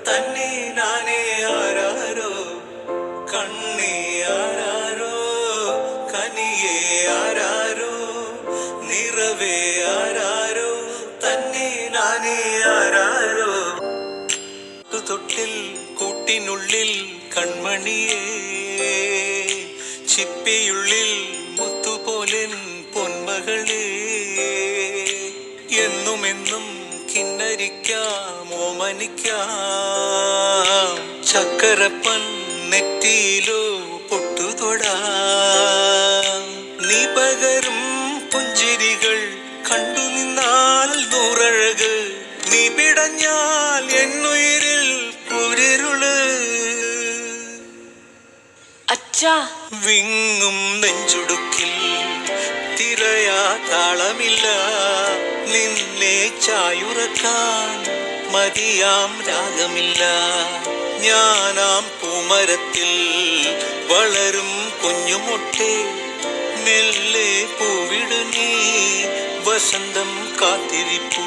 തന്നെ നാനേ ആരാരോ കണ്ണേ ആരാരോ കനിയേ ആരാരോ നിറവേ ആരാരോ തന്നെ നാനേ ആരാരോ തൊട്ടിൽ കൂട്ടിനുള്ളിൽ കൺമണിയേ ചിപ്പിയുള്ളിൽ മുത്തുപോലൻ പൊന്മകളേ എന്നുമെന്നും കിന്നരിക്കാം ഓമനിക്കാം ചക്കരപ്പൻ നെറ്റിയിലോ പൊട്ടുതൊടാം നീ പകരും പുഞ്ചിരികൾ കണ്ടു നിന്നാൽ നൂറഴക് നീ പിടഞ്ഞാൽ എന്നുയിരിൽ പുരിരുള് അച്ഛാ വിങ്ങും നെഞ്ചുടുക്കിൽ തിരയാ താളമില്ല നിന്നെ ചായുറക്കാൻ മതിയാം രാഗമില്ല ഞാനാം പൂമരത്തിൽ വളരും കുഞ്ഞുമൊട്ടെ മെല്ലെ പൂവിടു നീ വസന്തം കാത്തിരിപ്പൂ